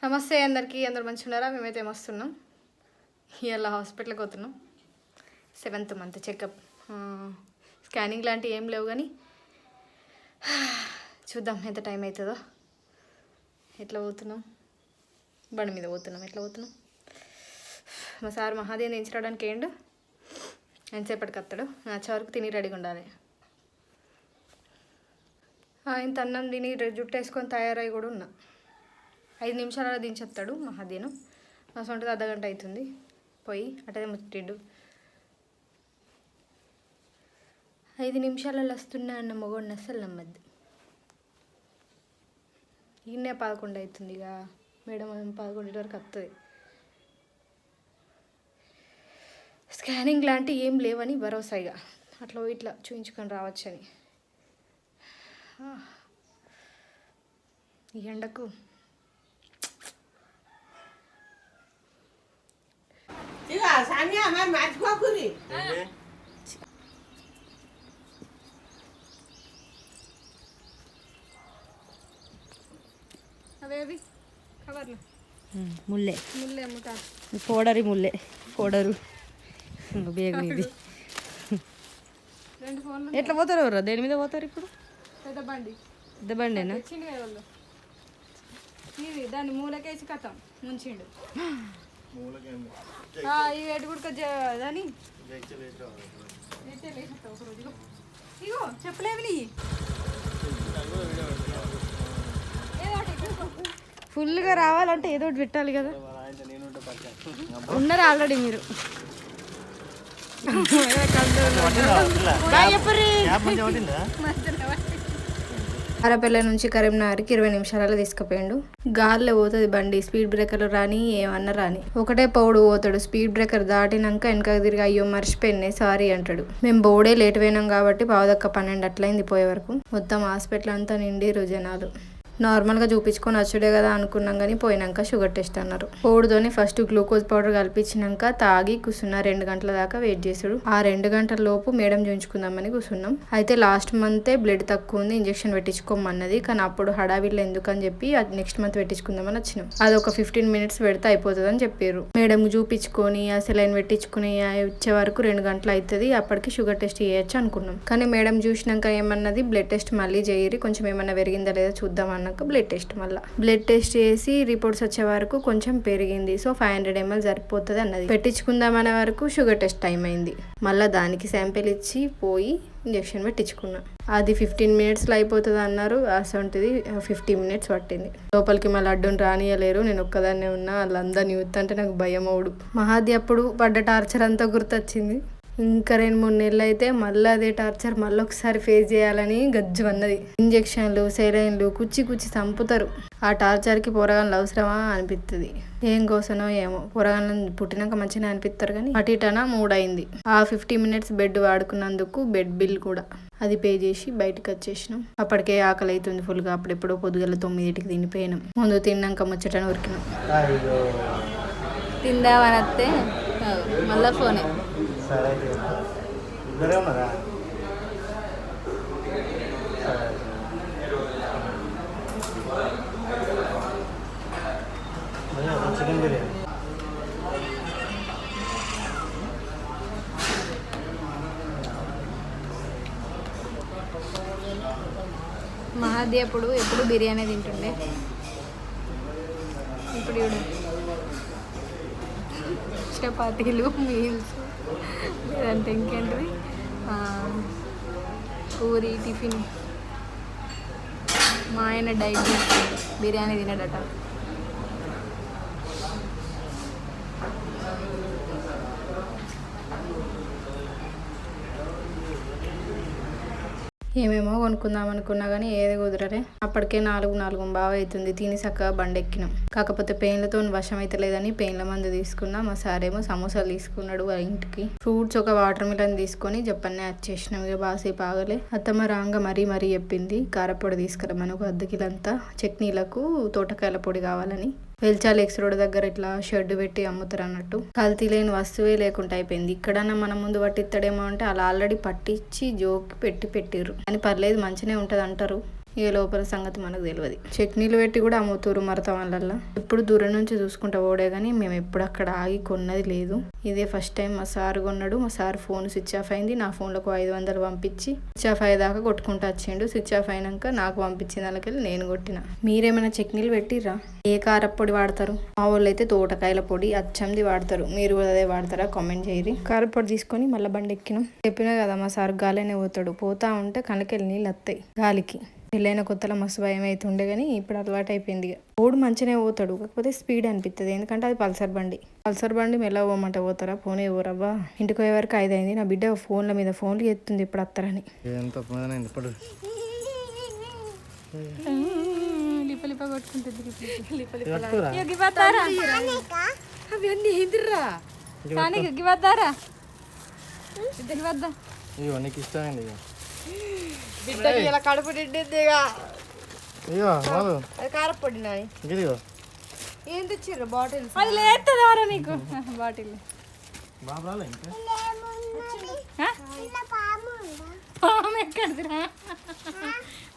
నమస్తే అందరికీ, అందరు మంచిగా ఉన్నారా? మేమైతే వస్తున్నాం. ఇలా హాస్పిటల్కి పోతున్నాం. 7th month checkup. స్కానింగ్ లాంటివి ఏం లేవు కానీ చూద్దాం ఎంత టైం అవుతుందో. ఎట్లా పోతున్నాం? బండి మీద పోతున్నాం. ఎట్లా పోతున్నాం? మా సార్ మహాదేవ్ దించడానికి ఏండు ఎంతసేపటికి వస్తాడు. వచ్చే వరకు తిని రెడీగా ఉండాలి. ఇంత అన్నం తిని జుట్టు వేసుకొని తయారై కూడా ఉన్నా. 5 నిమిషాలలో దించేస్తాడు మహాదేను. మా సొంతది అర్ధగంట అవుతుంది. పోయి అటదే ముట్టిండు. 5 నిమిషాలలో వస్తున్నా అన్న మగోడిని అస్సలు నమ్మద్దు. ఈయనే 11 అవుతుంది. ఇక మేడం 11 వరకు వస్తుంది. స్కానింగ్ లాంటి ఏం లేవని భరోసాగా అట్లా ఇట్లా చూయించుకొని రావచ్చని. ఈ ఎండకు అవేవి కవర్లు ముల్లే ముల్లే అమ్ముతారు. పౌడరి ముల్లే పౌడరు బేగు ఇది. 2 ఫోన్లు ఎట్లా పోతారు ఎవరు? దేని మీద పోతారు ఇప్పుడు? పెద్ద బండి. పెద్ద బండేనా? తెచ్చిండు కదా వాళ్ళు. ఇది దాన్ని మూలకేసి కథం ముంచిండు. ఈ వేటు కూడా దాని ఒకరోజు ఇగో చెప్పలేవి నీ ఫుల్గా రావాలంటే ఏదో ఒకటి పెట్టాలి కదా. ఉన్నారు ఆల్రెడీ మీరు. అరపల్లి నుంచి కరీంనగర్కి 20 నిమిషాలలో తీసుకుపోయిండు. గాల్లో పోతుంది బండి. స్పీడ్ బ్రేకర్లు రాని ఏమన్నా రాని ఒకటే పౌడు పోతాడు. స్పీడ్ బ్రేకర్ దాటినాక వెనక తిరిగి అయ్యో మర్చిపోయినాయి సారీ అంటాడు. మేము బోర్డే లేట్ పోయినాం కాబట్టి 11:12 అట్లయింది పోయే వరకు. మొత్తం హాస్పిటల్ అంతా నిండిరు జనాలు. నార్మల్గా చూపించుకొని వచ్చుడే కదా అనుకున్నాం కానీ పోయినాక షుగర్ టెస్ట్ అన్నారు. పౌడుతోని ఫస్ట్ గ్లూకోజ్ పౌడర్ కలిపించినాక తాగి కూర్చున్నా. 2 గంటల దాకా వెయిట్ చేసాడు. ఆ 2 గంటల లోపు మేడం చూయించుకుందామని కూర్చున్నాం. అయితే లాస్ట్ మంతే బ్లడ్ తక్కువ ఉంది, ఇంజెక్షన్ పెట్టించుకోమన్నది. కానీ అప్పుడు హడావిల్లో ఎందుకని చెప్పి అది నెక్స్ట్ మంత్ పెట్టించుకుందామని వచ్చినాం. అది ఒక 15 minutes పెడితే అయిపోతుంది అని చెప్పారు. మేడం చూపించుకొని సెలైన్ పెట్టించుకుని వచ్చే వరకు 2 గంటలు అవుతుంది. అప్పటికి షుగర్ టెస్ట్ చేయొచ్చు అనుకున్నాం. కానీ మేడం చూసినాక ఏమన్నది, బ్లడ్ టెస్ట్ మళ్ళీ చేయరి, కొంచెం ఏమన్నా పెరిగిందా లేదా చూద్దాం అన్న. బ్లడ్ టెస్ట్ మళ్ళీ బ్లడ్ టెస్ట్ చేసి రిపోర్ట్స్ వచ్చే వరకు కొంచెం పెరిగింది. సో 500 ml సరిపోతుంది అన్నది. పెట్టించుకుందామనే వరకు షుగర్ టెస్ట్ టైం అయింది. మళ్ళీ దానికి శాంపిల్ ఇచ్చి పోయి ఇంజెక్షన్ పెట్టించుకున్నా. అది 15 minutesలో అయిపోతుంది అన్నారు. అసంటిది 50 minutes పట్టింది. లోపలికి మళ్ళీ అడ్డుని రానియలేరు. నేను ఒక్కదాన్నే ఉన్నా. వాళ్ళందరినీ యూత్ అంటే నాకు భయం అవుడు. మహాది అప్పుడు పడ్డ టార్చర్ అంతా గుర్తొచ్చింది. ఇంకా 2-3 నెలలు అయితే మళ్ళీ అదే టార్చర్ మళ్ళీ ఒకసారి ఫేస్ చేయాలని గజ్జు అన్నది. ఇంజెక్షన్లు సెలైన్లు కుచ్చి చంపుతారు. ఆ టార్చర్కి పోరగాళ్ళు అవసరమా అనిపిస్తుంది. ఏం కోసనో ఏమో. పోరగాళ్ళని పుట్టినాక మంచిగా అనిపిస్తారు కానీ అటు ఇటనా 3 అయింది. ఆ 50 minutes బెడ్ వాడుకున్నందుకు బెడ్ బిల్ కూడా అది పే చేసి బయటకు వచ్చేసినాం. అప్పటికే ఆకలి అవుతుంది ఫుల్గా. అప్పుడెప్పుడో పొద్దుగల 9కి తినిపోయినాం. ముందు తిన్నాక ముచ్చటని ఉరికినాం. తిందామని వస్తే మళ్ళీ ఫోనే. చికెన్ బిర్యానీ మహాది అప్పుడు ఎప్పుడు బిర్యానీ తింటుండే. ఇప్పుడు చూడు చపాతీలు మీల్స్ లేదంటే ఇంకేంటివి పూరి టిఫిన్. మా ఆయన డైట్ చేస్తుంది, బిర్యానీ తినడట. ఏమేమో కొనుక్కుందాం అనుకున్నా కానీ ఏది కుదరలే. అప్పటికే 4 బాగా అవుతుంది. తిని చక్కగా బండి ఎక్కినాం. కాకపోతే పెయిన్లతో వశం అయితే లేదని పెయిన్ల మందు తీసుకున్నా. మా సారేమో సమోసాలు తీసుకున్నాడు వాళ్ళ ఇంటికి. ఫ్రూట్స్ ఒక వాటర్ మిలన్ తీసుకొని జప్పన్నే వచ్చేసినాం. ఇక బాసేపు ఆగలే. అత్తమ్మ రాంగ మరీ చెప్పింది కారపొడి తీసుకురమ్మని. ఒక 1/2 కిలో అంతా చట్నీలకు తోటకాయల పొడి కావాలని. వెల్చాల్ ఎక్స్ రోడ్ దగ్గర ఇట్లా షెడ్ పెట్టి అమ్ముతారు అన్నట్టు. కల్తీ లేని వస్తువే లేకుండా అయిపోయింది. ఇక్కడన్నా మన ముందు పట్టిస్తాడేమో అంటే అలా ఆల్రెడీ పట్టించి జోకి పెట్టిర్రు. అని పర్లేదు మంచినే ఉంటది అంటారు. ఇక లోపల సంగతి మనకు తెలియదు. చట్నీలు పెట్టి కూడా అమ్ముతారు మరత వాళ్ళల్లో. ఎప్పుడు దూరం నుంచి చూసుకుంటా పోడే కానీ మేము ఎప్పుడు అక్కడ ఆగి కొన్నది లేదు. ఇదే ఫస్ట్ టైం మా సార్ కొన్నాడు. మా సార్ ఫోన్ స్విచ్ ఆఫ్ అయింది. నా ఫోన్లకు 500 పంపించి స్విచ్ ఆఫ్ అయ్యేదాకా కొట్టుకుంటూ వచ్చిండు. స్విచ్ ఆఫ్ అయినాక నాకు పంపించిన దానికి నేను కొట్టిన. మీరేమైనా చట్నీలు పెట్టిర్రా? ఏ కారపొడి వాడతారు? మా వాళ్ళు అయితే తోటకాయల పొడి అచ్చంది వాడతారు. మీరు కూడా అదే వాడతారా? కామెంట్ చేయరి. కారపొడి తీసుకొని మళ్ళీ బండి ఎక్కినాం. చెప్పినా కదా మా సార్ గాలినే పోతాడు. పోతా ఉంటే కనకెళ్ళి నీళ్ళు వస్తాయి గాలికి. పెళ్ళైన కొత్తలో మస్తు భయం అవుతుండే కానీ ఇప్పుడు అలవాటు అయిపోయింది. ఇక రోడ్డు మంచిగానే పోతాడు, కాకపోతే స్పీడ్ అనిపిస్తుంది. ఎందుకంటే అది పల్సర్ బండి మెల్ల పోమంటే పోతారా? ఫోనే పోరవ్వా. ఇంటికి పోయే వరకు 5 అయింది. నా బిడ్డ ఫోన్ల మీద ఫోన్లు ఎత్తుంది ఇప్పుడు వస్తారని. లిప కొట్టుకుంటుంది. అవన్నీ ఏందిర్రా? కానీ వద్దారా ఇద్దరికి వద్దా నీకు ఇష్టమైంది బిడ్డకి ఇలా కడుపు నిండిందిగా. కారపొడి నాని ఏం తెచ్చిర్రు? బాటిల్. అది లేస్తారా నీకు బాటిల్? పాము ఎక్కడిదిరా?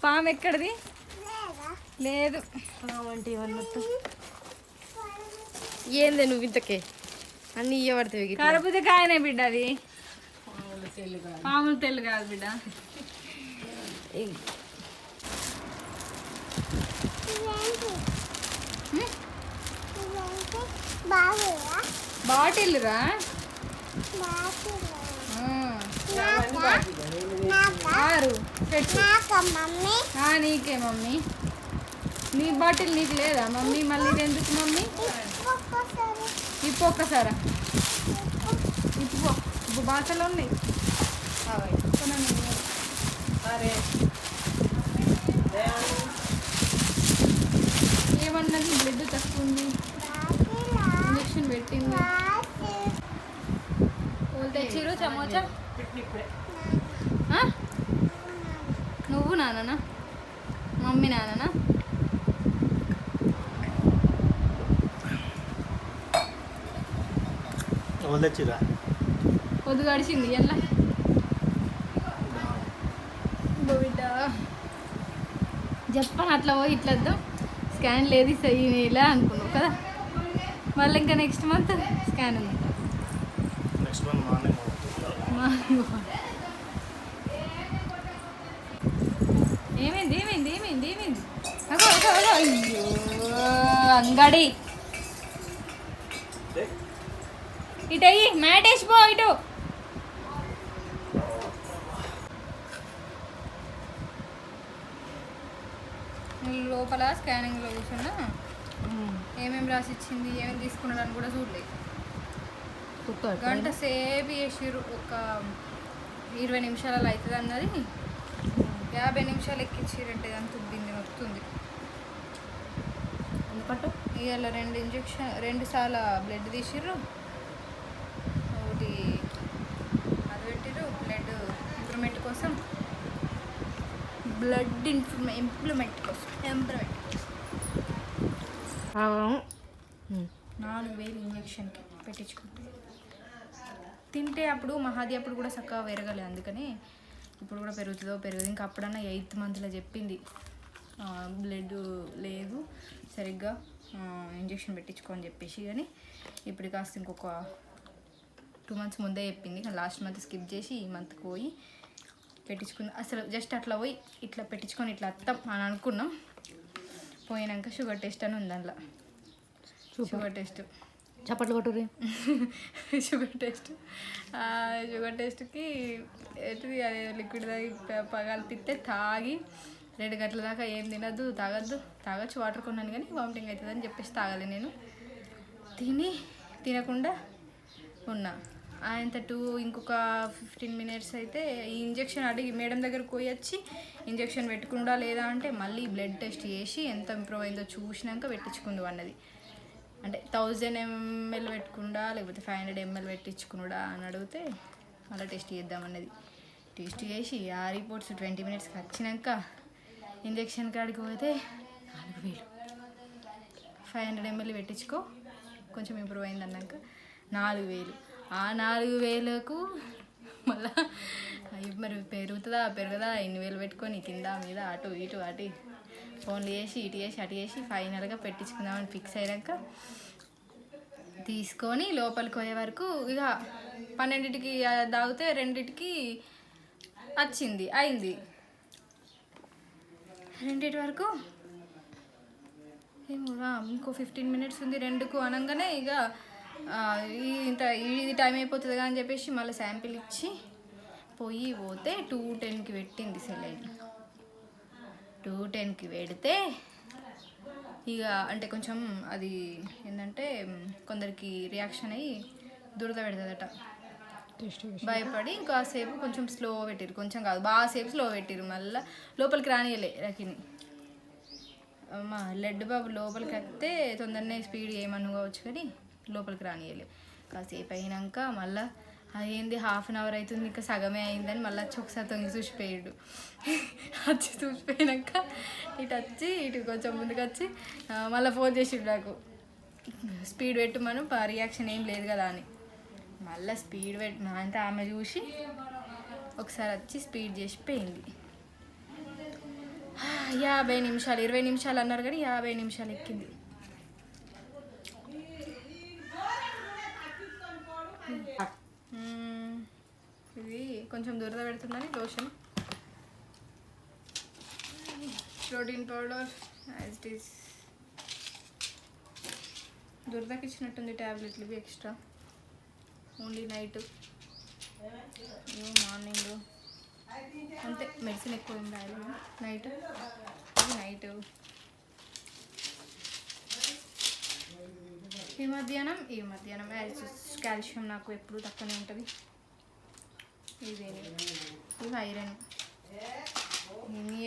పాము ఎక్కడిది? లేదు. ఏంది నువ్వు ఇంతకే అన్ని ఇయ్యబడతాయి. కారపూతే కాయనే బిడ్డ. అది పాములు తెల్లు కాదు బిడ్డ. బాటిల్ రా. నీకే మమ్మీ. నీ బాటిల్ నీకు లేదా మమ్మీ? మళ్ళీ ఎందుకు మమ్మీ? ఇప్పు ఒక్కసారా ఇప్పు బాటలు ఉన్నాయి. ఏమన్నది? బ్లడ్ తక్కువ ఉంది, ఇంజక్షన్ పెట్టింది. తెచ్చిరు చమోచా. నువ్వు నాన్న? మమ్మీ నాన్న? పొద్దు గడిచింది ఎలా బిడ్డ చెప్పాను. అట్లా పోయి ఇట్లా స్కాన్ లేదు ఇలా అనుకున్నావు కదా. మళ్ళీ ఇంకా నెక్స్ట్ మంత్ స్కాన్ ఉంది. ఏమైంది ఏమైంది ఏమైంది ఏమైంది? అయ్యో అంగడి ఇటు అయ్యి మ్యాట్ వేసిపో ఇటు. లోపల స్కానింగ్లో కూర్చున్నా ఏమేమి రాసి ఇచ్చింది, ఏమేమి తీసుకున్నాడని కూడా చూడలేదు. గంట సేపు చేసిర్రు. ఒక 20 నిమిషాలలో అవుతుంది అన్నది 50 నిమిషాలు ఎక్కిచ్చిరంటే అంత ఉబ్బింది, వస్తుంది. ఎందుకంటే ఇవాళ 2 సార్లు బ్లడ్ తీసిర్రు. ఒకటి అది పెట్టిర్రు బ్లడ్ ఇంప్రూవ్మెంట్ కోసం. 4,000 ఇంజక్షన్కి పెట్టించుకుంటే తింటే అప్పుడు మహాది అప్పుడు కూడా చక్కగా పెరగలేదు. అందుకని ఇప్పుడు కూడా పెరుగుతుందో పెరగదు. ఇంకా అప్పుడన్నా 8th మంత్లో చెప్పింది బ్లడ్ లేదు సరిగ్గా ఇంజక్షన్ పెట్టించుకోని చెప్పేసి. కానీ ఇప్పుడు కాస్త ఇంకొక 2 months ముందే చెప్పింది. కానీ లాస్ట్ మంత్ స్కిప్ చేసి ఈ మంత్కి పోయి పెట్టించుకుంది. అసలు జస్ట్ అట్లా పోయి ఇట్లా పెట్టించుకొని ఇట్లా అత్తం అని అనుకున్నాం. పోయినాక షుగర్ టెస్ట్ అని ఉంది అందులో. షుగర్ టెస్ట్ చప్పట్లు కొట్టుర్రి. షుగర్ టెస్ట్కి ఏంటిది అది లిక్విడ్ కలిపితే తాగి 2 గంటల దాకా ఏం తినద్దు, తాగొచ్చు. వాటర్ కొన్నాను కానీ వామిటింగ్ అవుతుందని చెప్పేసి తాగాలి. నేను తినకుండా ఉన్నా. ఆయనతో ఇంకొక 15 minutes అయితే ఈ ఇంజక్షన్ అడిగి మేడం దగ్గరకు పోయి వచ్చి ఇంజక్షన్ పెట్టుకుండా లేదా అంటే మళ్ళీ బ్లడ్ టెస్ట్ చేసి ఎంత ఇంప్రూవ్ అయిందో చూసినాక పెట్టించుకుందు అన్నది. అంటే 1000 ml పెట్టుకుండా లేకపోతే 500 ml పెట్టించుకున్నాడా అని అడిగితే మళ్ళీ టెస్ట్ చేద్దామన్నది. టెస్ట్ చేసి ఆ రిపోర్ట్స్ 20 minutesకి వచ్చినాక ఇంజక్షన్ కాడికి పోతే 4,000. 500 ml పెట్టించుకో కొంచెం ఇంప్రూవ్ అయింది అన్నాక 4,000. ఆ 4,000కు మళ్ళా మరి పెరుగుదా ఇన్ని వేలు పెట్టుకొని కింద మీద అటు ఇటు ఫోన్లు చేసి ఇటు చేసి అటు చేసి ఫైనల్గా పెట్టించుకుందామని ఫిక్స్ అయ్యాక తీసుకొని లోపలికి పోయే వరకు ఇక 12కి తాగితే 2కి అయింది 2 వరకు ఏమో ఇంకో 15 మినిట్స్ ఉంది 2కు అనగానే ఇక ఇది టైం అయిపోతుంది కదా అని చెప్పేసి మళ్ళీ శాంపిల్ ఇచ్చి పోతే 2:10కి పెట్టింది సెలైన్. 2:10కి పెడితే ఇక అంటే కొంచెం అది ఏంటంటే కొందరికి రియాక్షన్ అయ్యి దురద పెడుతుందట. భయపడి ఇంకాసేపు కొంచెం స్లో పెట్టిరు, కొంచెం కాదు బాగాసేపు స్లో పెట్టిరు. మళ్ళీ లోపలికి రానియలే రకిని. మా లెడ్ బాబు లోపలికి వస్తే తొందరనే స్పీడ్ ఏమనుకోవచ్చు కానీ లోపలికి రానియలే. కాసేపు అయినాక మళ్ళీ అదేంది 1/2 అవర్ అవుతుంది ఇంకా సగమే అయిందని మళ్ళీ వచ్చి ఒకసారి తొంగి చూసిపోయాడు. వచ్చి చూసిపోయినాక ఇటు కొంచెం ముందుకు వచ్చి మళ్ళీ ఫోన్ చేసిండు నాకు, స్పీడ్ పెట్టమను రియాక్షన్ ఏం లేదు కదా అని. మళ్ళీ స్పీడ్ పెట్టిన అంటే ఆమె చూసి ఒకసారి వచ్చి స్పీడ్ చేసిపోయింది. 50 నిమిషాలు 20 నిమిషాలు అన్నారు కానీ 50 నిమిషాలు ఎక్కింది. ఇది కొంచెం దురద పెడుతుందని lotion, protein powder as it is. దురదకి ఇచ్చినట్టుంది ట్యాబ్లెట్లు ఇవి ఎక్స్ట్రా, ఓన్లీ నైట్ మార్నింగ్ అంతే. మెడిసిన్ ఎక్కువ ఏం రాయలేదు. నైట్ ఈ మధ్యాహ్నం కాల్షియం నాకు ఎప్పుడు తక్కువనే ఉంటుంది. ఇది ఐరన్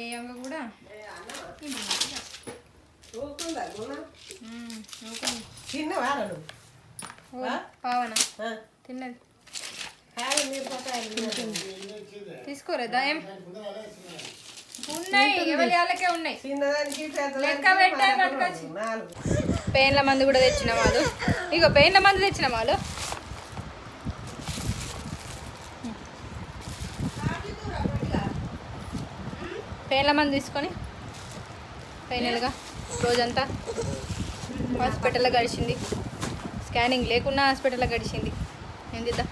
ఏయంగా కూడా పావన తిన్నది తీసుకోరేదా ఏం ఉన్నాయి, ఎవరి వాళ్ళకే ఉన్నాయి. లెక్క పెట్టే పట్టుకొచ్చి పెయిన్ల మందు కూడా తెచ్చిన వాళ్ళు. ఇగో పెయిన్ల మందు తెచ్చిన వాళ్ళు. పెయిన్ల మందు తీసుకొని ఫైనల్గా రోజంతా హాస్పిటల్లో గడిచింది. స్కానింగ్ లేకున్నా హాస్పిటల్లో గడిచింది. ఏం చేద్దాం,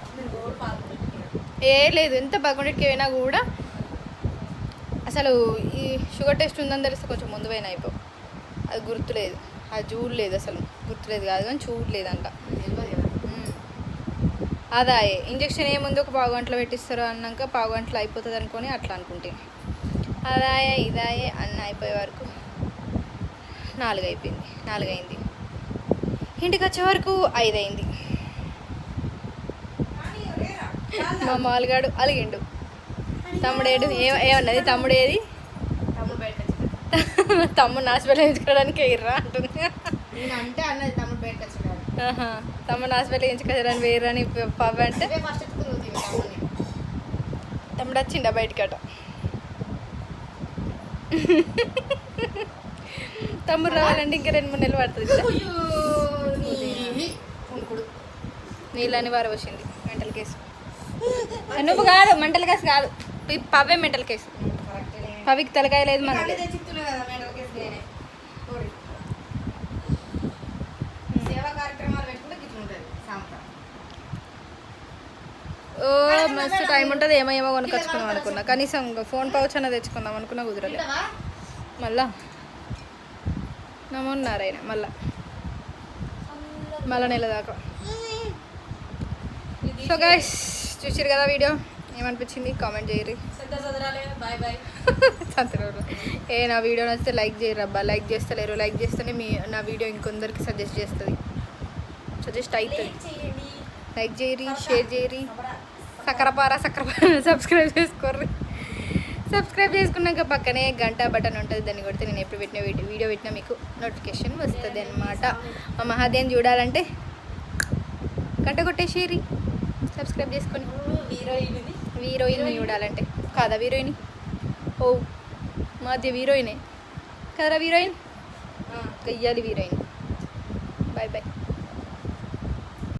లేదు ఎంత బాగుండేటికి అయినా కూడా అసలు ఈ షుగర్ టెస్ట్ ఉందని తెలిస్తే కొంచెం ముందు పోయినా అయిపో. అది గుర్తులేదు, అది చూడలేదు, అసలు గుర్తులేదు కాదు కానీ చూడలేదంట. అదాయే ఇంజక్షన్ ఏముంది ఒక పావు గంటలో పెట్టిస్తారు అన్నాక పావు గంటలో అయిపోతుంది అనుకొని అట్లా అనుకుంటే అదాయే ఇదాయే అన్న అయిపోయే వరకు 4 అయిపోయింది. 4 అయింది. ఇంటికి వచ్చే వరకు 5 అయింది. మా మామగాడు అలిగిండు. తమ్ముడేడు ఏమన్నది, తమ్ముడేది తమ్ముడు హాస్పిటల్ ఎంచుకోవడానికి ఎయిర్రా అంటుంది. అంటే అన్నది తమ్ముడు బయటకు వచ్చాడు. తమ్ముడు హాస్పిటల్ ఎంచుకోవడానికి వేయరని పాప అంటే తమ్ముడు వచ్చిండా బయటకట. తమ్ముడు రావాలంటే ఇంకా 2-3 నెలలు పడుతుంది కదా. నీళ్ళని వారు వచ్చింది మెంటల్ కేసు. నువ్వు కాదు మెంటల్ కేసు కాదు, పవే మెంటల్ కేసు. పవికి తలకాయ లేదు మన సేవా కార్యక్రమాలు పెట్టుకుంటే గిట్లుంటది. ఓ మస్తు టైం ఉంటుంది. ఏమో కొనుకొచ్చుకుందాం అనుకున్నా, కనీసం ఫోన్ పౌచ్ అన్న తెచ్చుకుందాం అనుకున్నా కుదరలేదు. మళ్ళా నమ్మన్నారాయన మళ్ళా నెల దాకా. సో గైస్ చూసారు కదా వీడియో, ఏమనిపించింది కామెంట్ చేయరు. నా వీడియో నచ్చితే లైక్ చేయరు అబ్బా. లైక్ చేస్తలేరు, లైక్ చేస్తేనే నా వీడియో ఇంకొందరికి సజెస్ట్ అవుతుంది. లైక్ చేయరి, షేర్ చేయరి, సక్కరపార సబ్స్క్రైబ్ చేసుకోర్రి. సబ్స్క్రైబ్ చేసుకున్నాక పక్కనే గంట బటన్ ఉంటుంది, దాన్ని కొడితే నేను ఎప్పుడు పెట్టిన వీడియో పెట్టినా మీకు నోటిఫికేషన్ వస్తుంది అన్నమాట. మా మహాదేవ్ని చూడాలంటే గంట కొట్టేసేరి, సబ్స్క్రైబ్ చేసుకొని. హీరోయిన్ని చూడాలంటే కాదా హీరోయిన్? ఓ మాది హీరోయినే కదరా, హీరోయిన్ గయ్యాలి హీరోయిన్. Bye bye.